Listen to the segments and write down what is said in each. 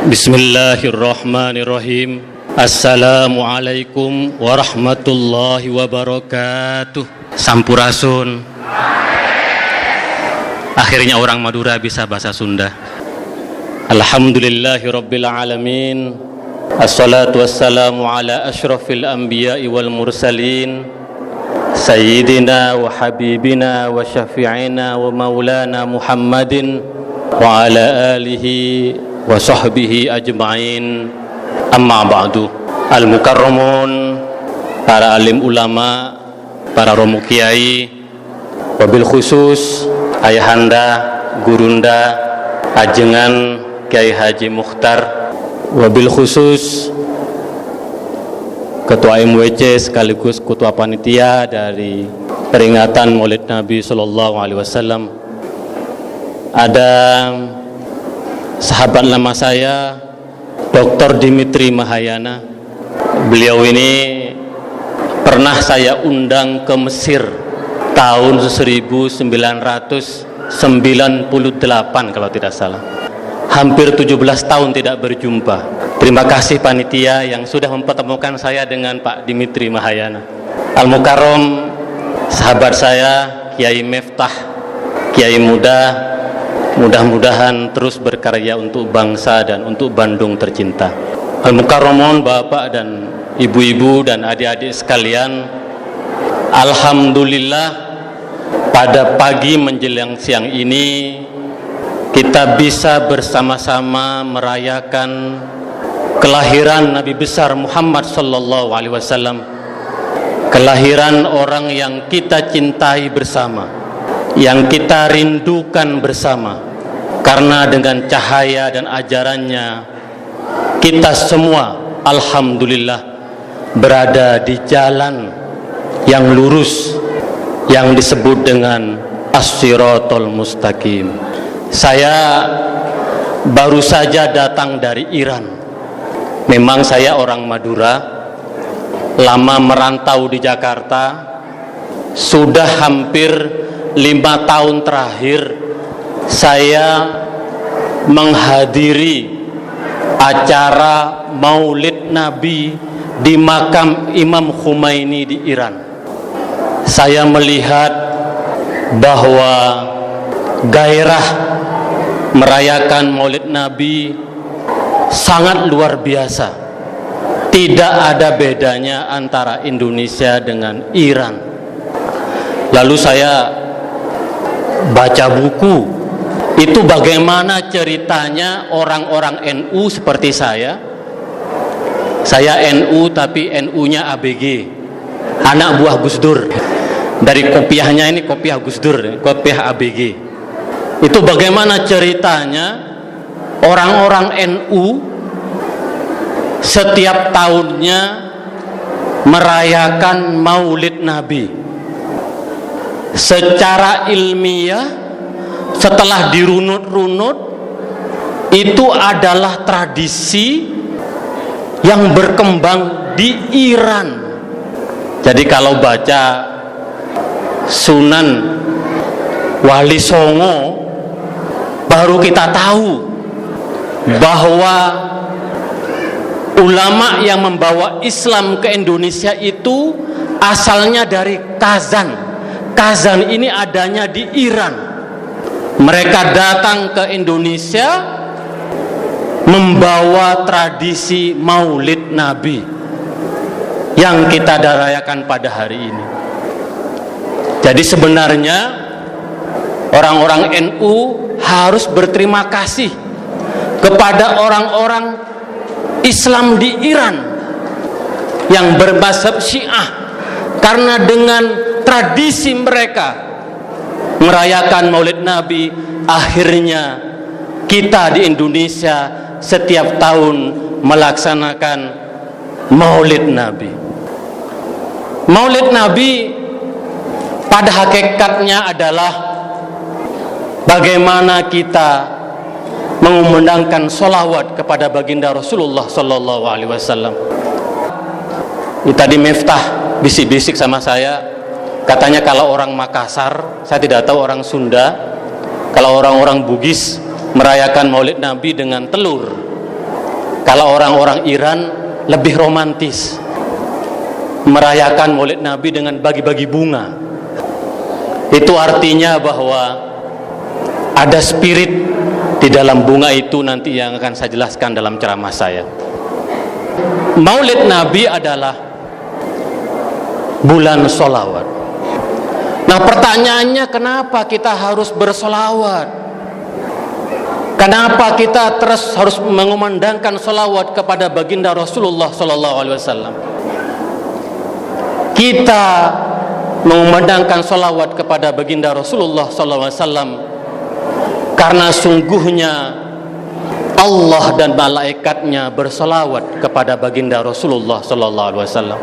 Bismillahirrahmanirrahim. Assalamualaikum warahmatullahi wabarakatuh. Sampurasun. Akhirnya orang Madura bisa bahasa Sunda. Alhamdulillahirabbil alamin. Assalatu wassalamu ala asyrafil anbiya'i wal mursalin. Sayyidina wa habibina wa syafi'ina wa maulana Muhammadin wa ala alihi wa sahbihi ajma'in. Amma ba'du. Al-mukarramun, para alim ulama, para romo kiai, wabil khusus ayahanda, gurunda, ajengan Kiai Haji Mukhtar, wabil khusus Ketua MWC sekaligus Ketua Panitia dari peringatan Maulid Nabi Sallallahu Alaihi Wasallam. Ada sahabat lama saya, Dr. Dimitri Mahayana. Beliau ini pernah saya undang ke Mesir tahun 1998 kalau tidak salah. Hampir 17 tahun tidak berjumpa. Terima kasih panitia yang sudah mempertemukan saya dengan Pak Dimitri Mahayana. Al-Mukarram, sahabat saya, Kiai Miftah, Kiai muda, mudah-mudahan terus berkarya untuk bangsa dan untuk Bandung tercinta. Al-Mukarramun, bapak dan ibu-ibu dan adik-adik sekalian, alhamdulillah pada pagi menjelang siang ini kita bisa bersama-sama merayakan kelahiran Nabi besar Muhammad sallallahu alaihi wasallam, kelahiran orang yang kita cintai bersama, yang kita rindukan bersama. Karena dengan cahaya dan ajarannya kita semua alhamdulillah berada di jalan yang lurus yang disebut dengan as-siratal mustaqim. Saya baru saja datang dari Iran. Memang saya orang Madura, lama merantau di Jakarta. Sudah hampir 5 tahun terakhir saya menghadiri acara Maulid Nabi di makam Imam Khomeini di Iran. Saya melihat bahwa gairah merayakan Maulid Nabi sangat luar biasa. Tidak ada bedanya antara Indonesia dengan Iran. Lalu saya baca buku. Itu bagaimana ceritanya orang-orang NU seperti saya. Saya NU tapi NU-nya ABG, anak buah Gus Dur. Dari kopiahnya ini kopiah Gus Dur, kopiah ABG. Itu bagaimana ceritanya orang-orang NU setiap tahunnya merayakan Maulid Nabi. Secara ilmiah, setelah dirunut-runut, itu adalah tradisi yang berkembang di Iran. Jadi kalau baca Sunan Wali Songo, baru kita tahu bahwa ulama yang membawa Islam ke Indonesia itu asalnya dari Kazan. Kazan ini adanya di Iran. Mereka datang ke Indonesia membawa tradisi Maulid Nabi yang kita rayakan pada hari ini. Jadi sebenarnya orang-orang NU harus berterima kasih kepada orang-orang Islam di Iran yang bermazhab Syiah, karena dengan tradisi mereka merayakan Maulid Nabi, akhirnya kita di Indonesia setiap tahun melaksanakan Maulid Nabi. Maulid Nabi pada hakikatnya adalah bagaimana kita mengumandangkan sholawat kepada baginda Rasulullah Sallallahu Alaihi Wasallam. Tadi Miftah bisik-bisik sama saya. Katanya kalau orang Makassar, saya tidak tahu orang Sunda, kalau orang-orang Bugis merayakan Maulid Nabi dengan telur. Kalau orang-orang Iran lebih romantis, merayakan Maulid Nabi dengan bagi-bagi bunga. Itu artinya bahwa ada spirit di dalam bunga itu, nanti yang akan saya jelaskan dalam ceramah saya. Maulid Nabi adalah bulan sholawat. Nah, pertanyaannya, kenapa kita harus bersolawat? Kenapa kita terus harus mengumandangkan sholawat kepada baginda Rasulullah SAW? Kita mengumandangkan sholawat kepada baginda Rasulullah SAW karena sungguhnya Allah dan malaikatnya bersolawat kepada baginda Rasulullah SAW.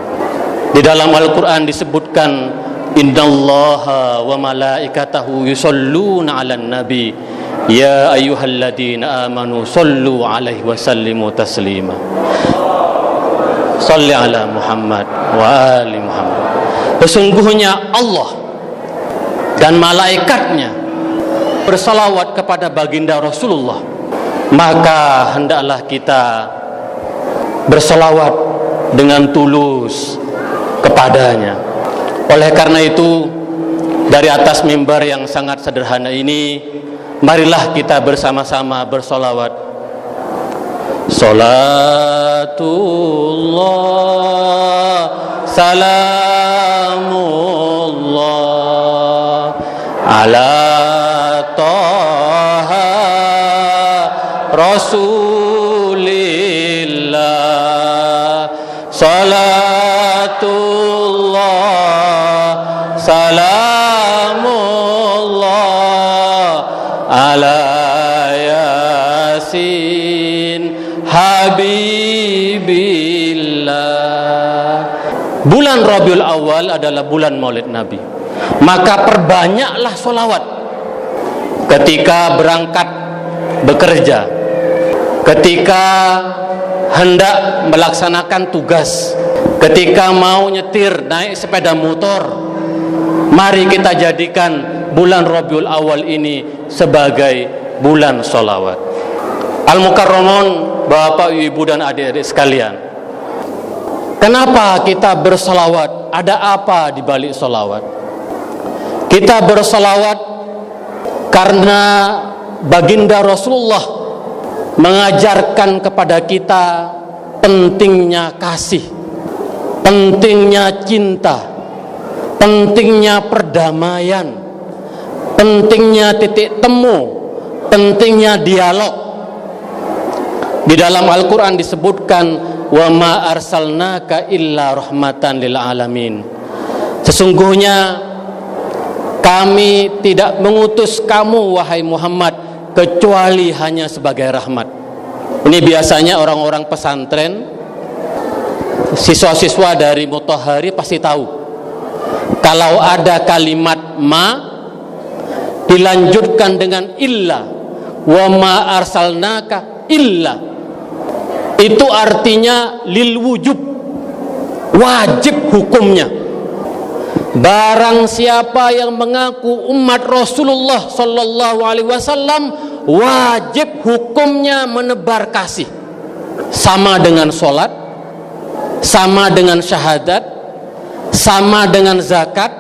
Di dalam Al-Quran disebutkan, innallaha wa malaikatahu yusholluna 'alan nabi ya ayyuhalladzina amanu shollu 'alaihi wa sallimu taslima. Shalli 'ala Muhammad wa ali Muhammad. Sesungguhnya Allah dan malaikatnya bersalawat kepada baginda Rasulullah, maka hendaklah kita bersalawat dengan tulus kepadanya. Oleh karena itu, dari atas mimbar yang sangat sederhana ini, marilah kita bersama-sama bersolawat. Salatullah, salamullah, ala Taha Rasulillah. Salatullah, salamullah, ala Yasin Habibillah. Bulan Rabiul Awal adalah bulan Maulid Nabi. Maka perbanyaklah sholawat ketika berangkat bekerja, ketika hendak melaksanakan tugas, ketika mau nyetir naik sepeda motor. Mari kita jadikan bulan Rabiul Awal ini sebagai bulan sholawat. Al-Mukarramun, Bapak, Ibu dan adik-adik sekalian, kenapa kita bersolawat? Ada apa di balik solawat? Kita bersolawat karena baginda Rasulullah mengajarkan kepada kita pentingnya kasih, pentingnya cinta, pentingnya perdamaian, pentingnya titik temu, pentingnya dialog. Di dalam Al-Quran disebutkan, wa ma arsalnaka illa rahmatan lil alamin. Sesungguhnya kami tidak mengutus kamu, wahai Muhammad, kecuali hanya sebagai rahmat. Ini biasanya orang-orang pesantren, siswa-siswa dari Mutahari pasti tahu. Kalau ada kalimat ma dilanjutkan dengan illa, wa ma arsalnaka illa, itu artinya lil wujub, wajib hukumnya. Barang siapa yang mengaku umat Rasulullah sallallahu alaihi wasallam, wajib hukumnya menebar kasih. Sama dengan sholat, sama dengan syahadat, sama dengan zakat,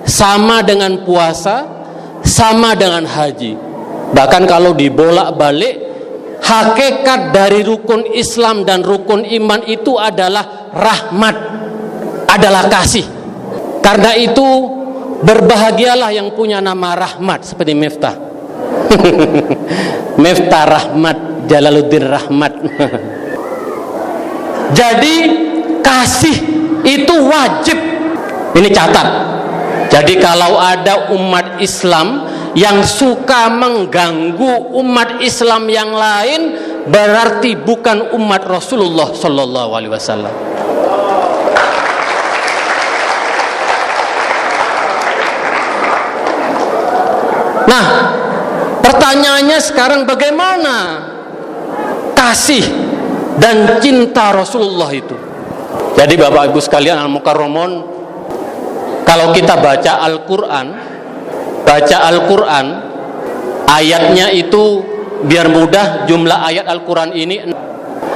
sama dengan puasa, sama dengan haji. Bahkan kalau dibolak-balik, hakikat dari rukun Islam dan rukun iman itu adalah rahmat, adalah kasih. Karena itu berbahagialah yang punya nama Rahmat seperti Miftah. Miftah Rahmat, Jalaluddin Rahmat. Jadi kasih itu wajib. Ini catat. Jadi kalau ada umat Islam yang suka mengganggu umat Islam yang lain, berarti bukan umat Rasulullah sallallahu alaihi wasallam. Nah, pertanyaannya sekarang, bagaimana kasih dan cinta Rasulullah itu? Jadi Bapak Ibu sekalian Al-Mukarramun, kalau kita baca Al-Quran, ayatnya itu biar mudah, jumlah ayat Al-Quran ini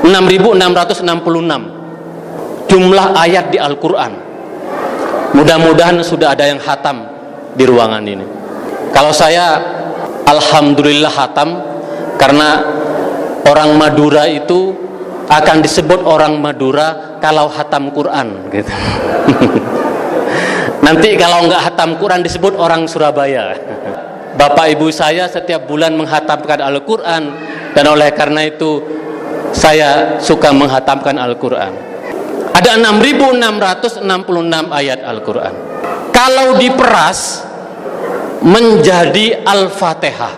6.666 jumlah ayat di Al-Quran. Mudah-mudahan sudah ada yang khatam di ruangan ini. Kalau saya, alhamdulillah khatam, karena orang Madura itu akan disebut orang Madura kalau khatam Quran gitu. Nanti kalau nggak khatam Quran disebut orang Surabaya. Bapak ibu saya setiap bulan menghatamkan Al-Quran, dan oleh karena itu saya suka menghatamkan Al-Quran. Ada 6.666 ayat Al-Quran. Kalau diperas menjadi Al-Fatihah,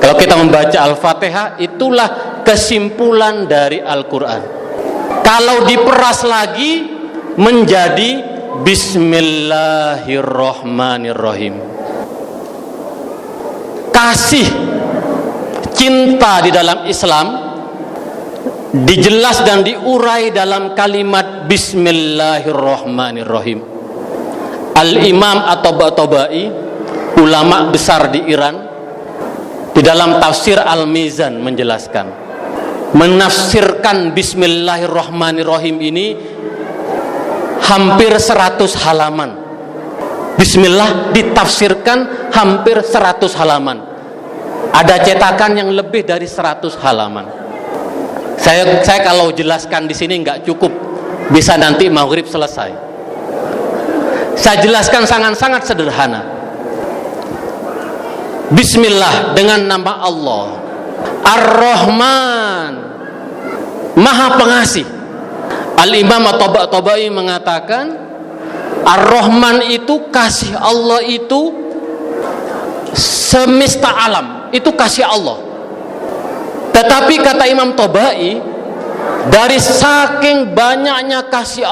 kalau kita membaca Al-Fatihah, itulah kesimpulan dari Al-Quran. Kalau diperas lagi menjadi Bismillahirrahmanirrahim. Kasih cinta di dalam Islam dijelas dan diurai dalam kalimat Bismillahirrahmanirrahim. Al-Imam At-Tabatabai, ulama besar di Iran, di dalam tafsir Al-Mizan menjelaskan, menafsirkan Bismillahirrahmanirrahim ini hampir 100 halaman. Bismillah ditafsirkan hampir 100 halaman. Ada cetakan yang lebih dari 100 halaman. Saya kalau jelaskan di sini nggak cukup, bisa nanti maghrib selesai. Saya jelaskan sangat-sangat sederhana. Bismillah dengan nama Allah Ar-Rahman, Maha Pengasih. Al-Imam At-Tabatabai mengatakan Ar-Rahman itu kasih Allah itu semesta alam, itu kasih Allah. Tetapi kata Imam Tabai, dari saking banyaknya kasih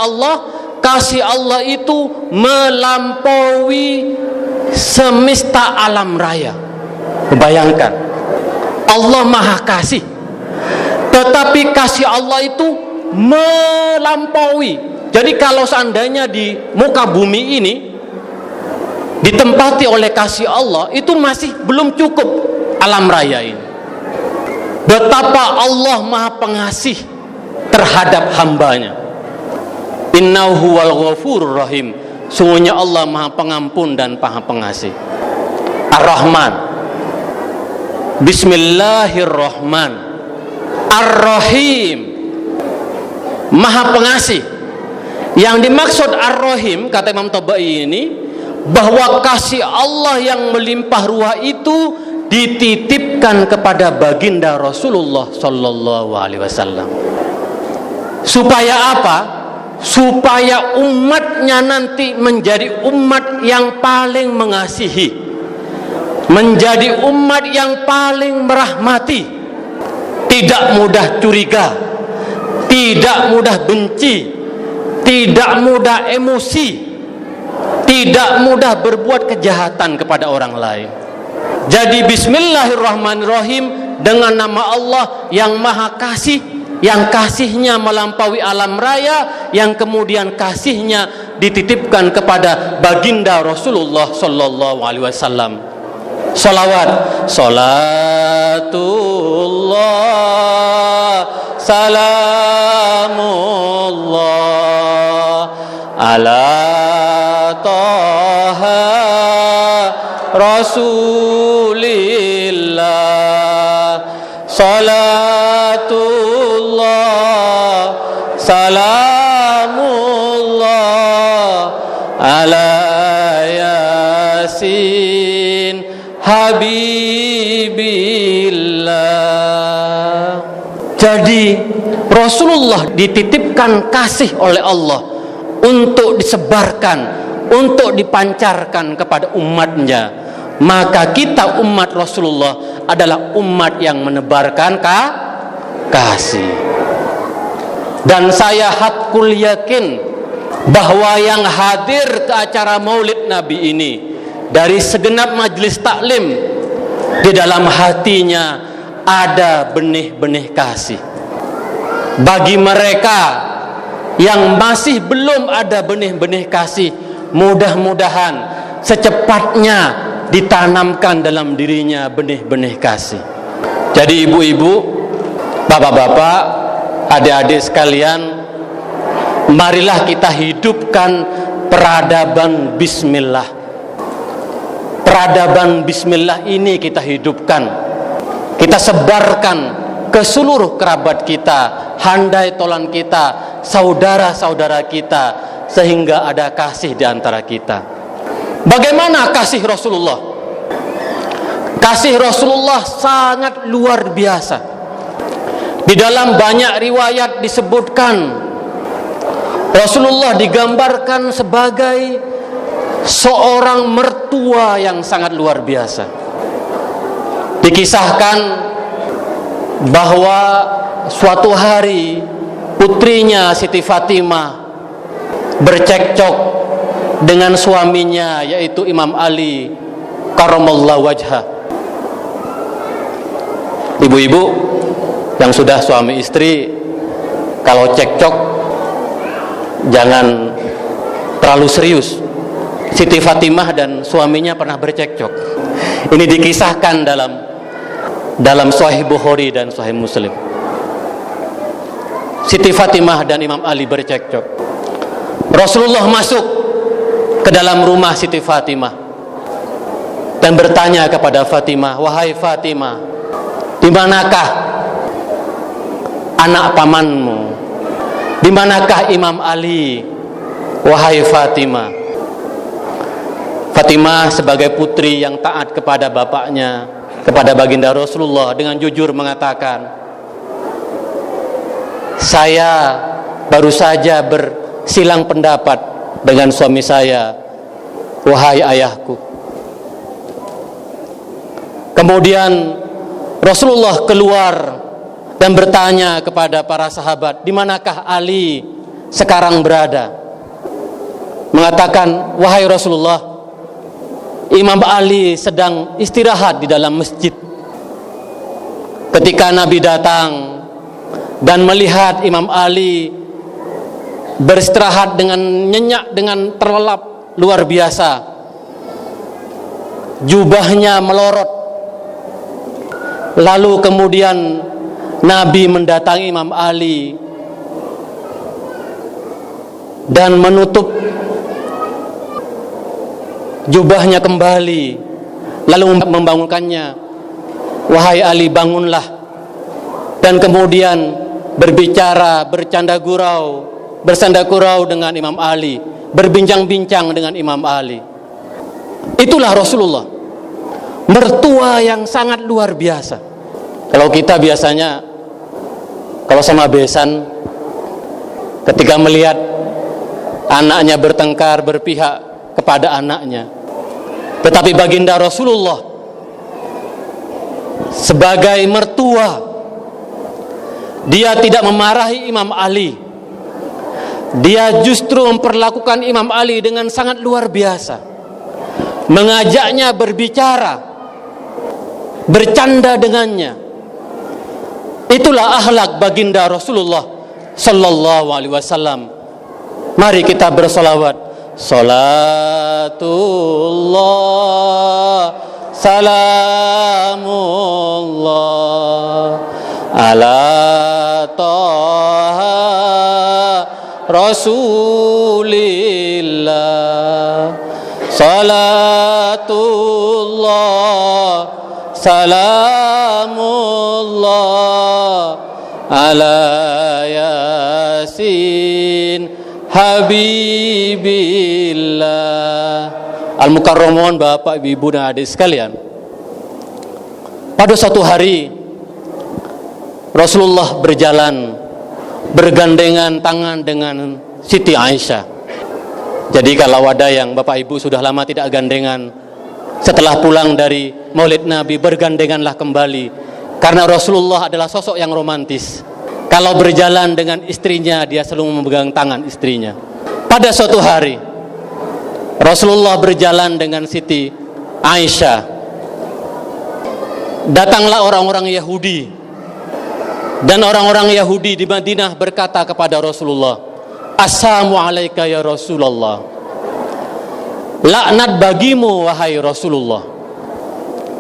Allah itu melampaui semesta alam raya. Bayangkan, Allah Maha Kasih, tetapi kasih Allah itu melampaui. Jadi kalau seandainya di muka bumi ini ditempati oleh kasih Allah, itu masih belum cukup alam raya ini. Betapa Allah Maha Pengasih terhadap hambanya. Innahu huwal ghafurur rahim. Sungguhnya Allah Maha Pengampun dan Maha Pengasih. Ar-Rahman, Bismillahirrahman, Ar-Rahim, Maha Pengasih. Yang dimaksud Ar-Rahim, kata Imam Tabai ini, bahwa kasih Allah yang melimpah ruah itu dititipkan kepada baginda Rasulullah Sallallahu Alaihi Wasallam. Supaya apa? Supaya umatnya nanti menjadi umat yang paling mengasihi, menjadi umat yang paling merahmati, tidak mudah curiga, tidak mudah benci, tidak mudah emosi, tidak mudah berbuat kejahatan kepada orang lain. Jadi Bismillahirrahmanirrahim dengan nama Allah yang Maha Kasih, yang kasihnya melampaui alam raya, yang kemudian kasihnya dititipkan kepada baginda Rasulullah Sallallahu Alaihi Wasallam. Salawat, salatullah, salamullah ala Taha Rasulillah, salatullah, salamullah ala Yasin Habibillah. Jadi Rasulullah dititipkan kasih oleh Allah untuk disebarkan, untuk dipancarkan kepada umatnya. Maka kita umat Rasulullah adalah umat yang menebarkan kasih. Dan saya hakul yakin bahwa yang hadir ke acara Maulid Nabi ini dari segenap majelis taklim, di dalam hatinya ada benih-benih kasih. Bagi mereka yang masih belum ada benih-benih kasih, mudah-mudahan secepatnya ditanamkan dalam dirinya benih-benih kasih. Jadi ibu-ibu, bapak-bapak, adik-adik sekalian, marilah kita hidupkan peradaban bismillah. Peradaban bismillah ini kita hidupkan, kita sebarkan ke seluruh kerabat kita, handai tolan kita, saudara-saudara kita, sehingga ada kasih di antara kita. Bagaimana kasih Rasulullah? Kasih Rasulullah sangat luar biasa. Di dalam banyak riwayat disebutkan Rasulullah digambarkan sebagai seorang mertua yang sangat luar biasa. Dikisahkan bahwa suatu hari putrinya Siti Fatimah bercekcok dengan suaminya, yaitu Imam Ali karamallahu wajhah. Ibu-ibu yang sudah suami istri, kalau cekcok jangan terlalu serius. Siti Fatimah dan suaminya pernah bercekcok. Ini dikisahkan dalam Sahih Bukhari dan Sahih Muslim. Siti Fatimah dan Imam Ali bercekcok. Rasulullah masuk ke dalam rumah Siti Fatimah dan bertanya kepada Fatimah, "Wahai Fatimah, di manakah anak pamanmu? Di manakah Imam Ali? Wahai Fatimah." Fatimah sebagai putri yang taat kepada bapaknya, kepada baginda Rasulullah, dengan jujur mengatakan, "Saya baru saja bersilang pendapat dengan suami saya, wahai ayahku." Kemudian Rasulullah keluar dan bertanya kepada para sahabat, "Di manakah Ali sekarang berada?" Mengatakan, "Wahai Rasulullah, Imam Ali sedang istirahat di dalam masjid." Ketika Nabi datang dan melihat Imam Ali beristirahat dengan nyenyak, dengan terlelap luar biasa, jubahnya melorot, lalu kemudian Nabi mendatangi Imam Ali dan menutup jubahnya kembali, lalu membangunkannya, "Wahai Ali, bangunlah." Dan kemudian berbicara, bercanda gurau, bersanda gurau dengan Imam Ali, berbincang-bincang dengan Imam Ali. Itulah Rasulullah, mertua yang sangat luar biasa. Kalau kita biasanya, kalau sama besan, ketika melihat anaknya bertengkar, berpihak kepada anaknya. Tetapi baginda Rasulullah sebagai mertua, dia tidak memarahi Imam Ali. Dia justru memperlakukan Imam Ali dengan sangat luar biasa, mengajaknya berbicara, bercanda dengannya. Itulah akhlak baginda Rasulullah sallallahu alaihi wasallam. Mari kita bersolawat. Salatullah, salamullah ala taha rasulillah. Salatullah, salamullah ala yasin Habibillah. Al-Mukarramun, Bapak, Ibu, dan adik sekalian, pada suatu hari Rasulullah berjalan bergandengan tangan dengan Siti Aisyah. Jadi kalau ada yang Bapak Ibu sudah lama tidak gandengan, setelah pulang dari Maulid Nabi, bergandenganlah kembali, karena Rasulullah adalah sosok yang romantis. Kalau berjalan dengan istrinya, dia selalu memegang tangan istrinya. Pada suatu hari Rasulullah berjalan dengan Siti Aisyah. Datanglah orang-orang Yahudi, dan orang-orang Yahudi di Madinah berkata kepada Rasulullah, "Assalamu alayka ya Rasulullah." Laknat bagimu wahai Rasulullah.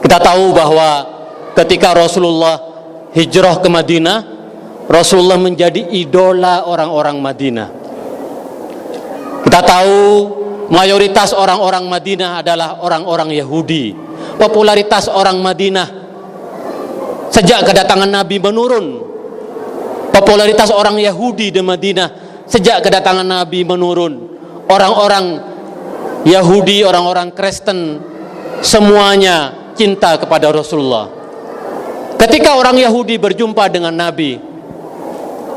Kita tahu bahwa ketika Rasulullah hijrah ke Madinah, Rasulullah menjadi idola orang-orang Madinah. Kita tahu mayoritas orang-orang Madinah adalah orang-orang Yahudi. Popularitas orang Madinah sejak kedatangan Nabi menurun. Popularitas orang Yahudi di Madinah sejak kedatangan Nabi menurun. Orang-orang Yahudi, orang-orang Kristen, semuanya cinta kepada Rasulullah. Ketika orang Yahudi berjumpa dengan Nabi,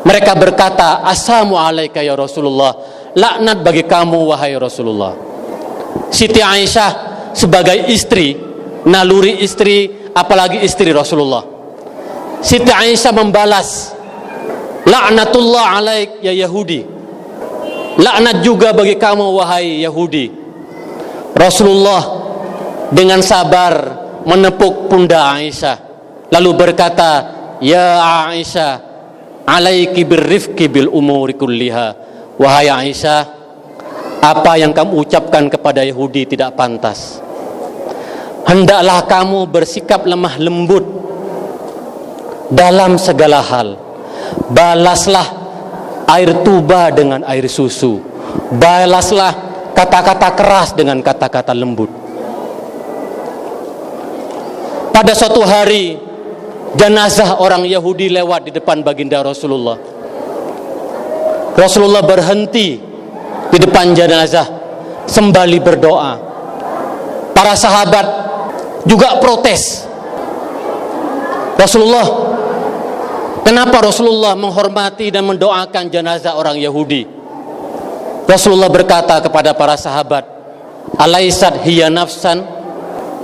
mereka berkata, "Assalamu alayka ya Rasulullah." Laknat bagi kamu wahai Rasulullah. Siti Aisyah sebagai istri, naluri istri, apalagi istri Rasulullah, Siti Aisyah membalas, "Laknatullah alaik ya Yahudi." Laknat juga bagi kamu wahai Yahudi. Rasulullah dengan sabar menepuk pundak Aisyah, lalu berkata, "Ya Aisyah, alaiki birrifqi bil umuri kulliha." Wahai Aisyah, apa yang kamu ucapkan kepada Yahudi tidak pantas. Hendaklah kamu bersikap lemah lembut dalam segala hal. Balaslah air tuba dengan air susu. Balaslah kata-kata keras dengan kata-kata lembut. Pada suatu hari, jenazah orang Yahudi lewat di depan baginda Rasulullah. Rasulullah berhenti di depan jenazah sembali berdoa. Para sahabat juga protes. Rasulullah, kenapa Rasulullah menghormati dan mendoakan jenazah orang Yahudi? Rasulullah berkata kepada para sahabat, "Alaisat hiya nafsan?"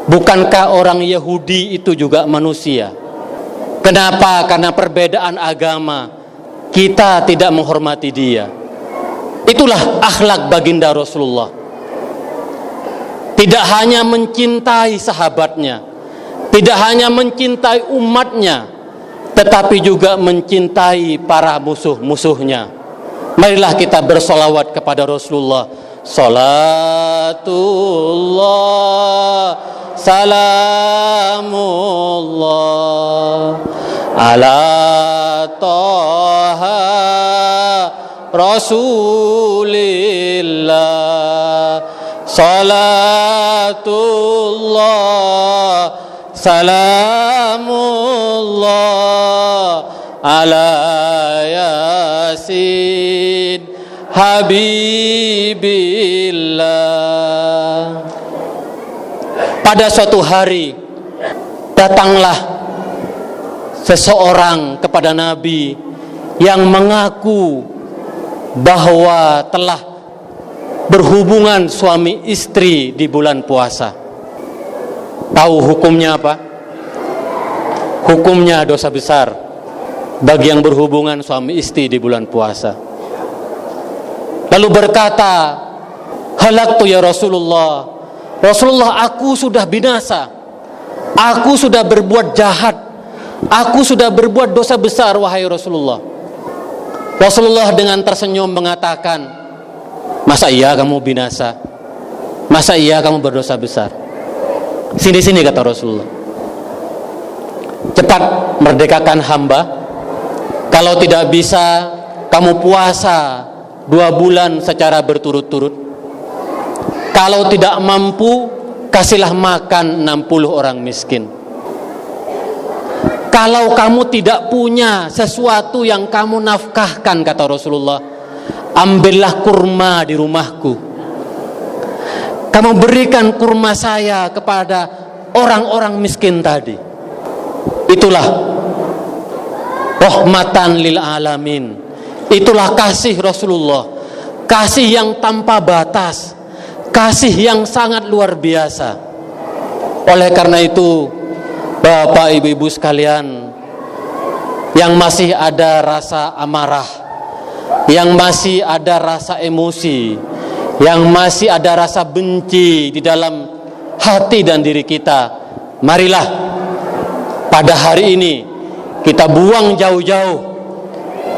Bukankah orang Yahudi itu juga manusia? Kenapa? Karena perbedaan agama kita tidak menghormati dia. Itulah akhlak baginda Rasulullah. Tidak hanya mencintai sahabatnya, tidak hanya mencintai umatnya, tetapi juga mencintai para musuh-musuhnya. Marilah kita bersolawat kepada Rasulullah. Salatullah, salamullah ala Taha Rasulillah. Salatullah, salamullah ala Yasin Habibillah. Pada suatu hari datanglah seseorang kepada Nabi yang mengaku bahwa telah berhubungan suami istri di bulan puasa. Tahu hukumnya apa? Hukumnya dosa besar bagi yang berhubungan suami istri di bulan puasa. Lalu berkata, "Halaktu ya Rasulullah. Rasulullah, aku sudah binasa. Aku sudah berbuat jahat. Aku sudah berbuat dosa besar wahai Rasulullah." Rasulullah dengan tersenyum mengatakan, "Masa iya kamu binasa? Masa iya kamu berdosa besar? Sini-sini," kata Rasulullah. "Cepat merdekakan hamba. Kalau tidak bisa, kamu puasa 2 bulan secara berturut-turut. Kalau tidak mampu, kasihlah makan 60 orang miskin. Kalau kamu tidak punya sesuatu yang kamu nafkahkan," kata Rasulullah, "ambillah kurma di rumahku. Kamu berikan kurma saya kepada orang-orang miskin tadi." Itulah rahmatan lil alamin. Itulah kasih Rasulullah, kasih yang tanpa batas, kasih yang sangat luar biasa. Oleh karena itu, Bapak Ibu-ibu sekalian, yang masih ada rasa amarah, yang masih ada rasa emosi, yang masih ada rasa benci di dalam hati dan diri kita, marilah pada hari ini kita buang jauh-jauh.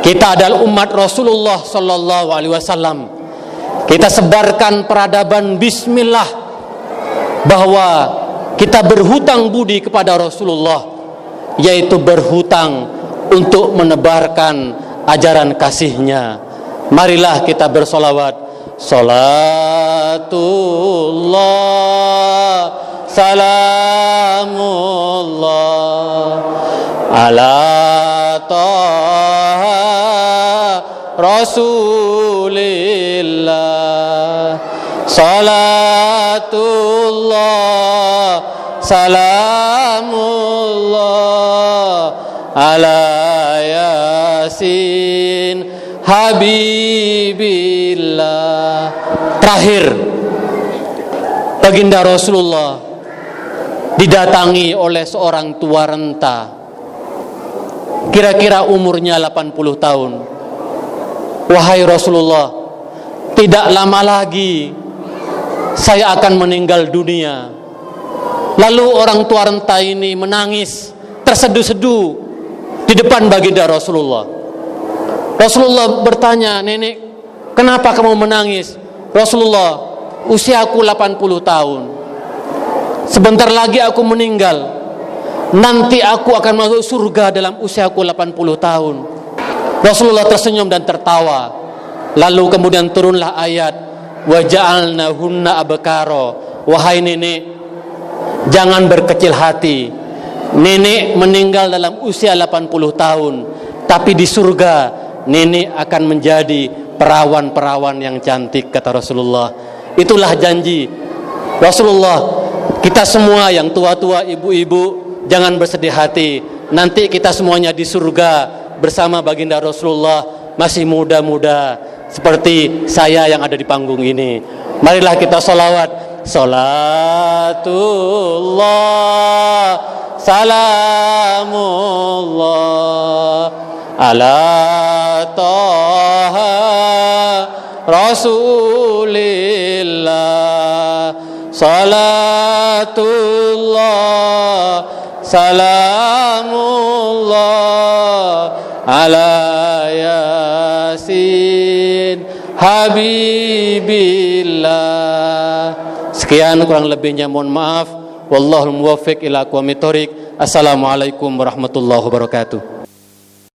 Kita adalah umat Rasulullah sallallahu alaihi wasallam. Kita sebarkan peradaban bismillah, bahwa kita berhutang budi kepada Rasulullah, yaitu berhutang untuk menebarkan ajaran kasihnya. Marilah kita bersolawat. Salatullah, salamullah ala Taha Rasulillah. Salatullah, salamullah ala Yasin Habibillah. Terakhir, baginda Rasulullah didatangi oleh seorang tua renta, kira-kira umurnya 80 tahun. Wahai Rasulullah, tidak lama lagi saya akan meninggal dunia. Lalu orang tua renta ini menangis terseduh-seduh di depan baginda Rasulullah. Rasulullah bertanya, "Nenek, kenapa kamu menangis?" "Rasulullah, usiaku 80 tahun. Sebentar lagi aku meninggal. Nanti aku akan masuk surga dalam usiaku 80 tahun." Rasulullah tersenyum dan tertawa. Lalu kemudian turunlah ayat, "Wa ja'alnahunna abkara." Wahai nenek, jangan berkecil hati. Nenek meninggal dalam usia 80 tahun, tapi di surga nenek akan menjadi perawan-perawan yang cantik, kata Rasulullah. Itulah janji Rasulullah. Kita semua yang tua-tua, ibu-ibu, jangan bersedih hati. Nanti kita semuanya di surga bersama baginda Rasulullah, masih muda-muda seperti saya yang ada di panggung ini. Marilah kita sholawat. Salatullah, salamullah ala Taha Rasulillah. Salatullah, salamullah ala Yasin Habibillah. Sekian, kurang lebihnya mohon maaf. Wallahul muwaffiq ila aqwamit thoriq. Assalamualaikum warahmatullahi wabarakatuh.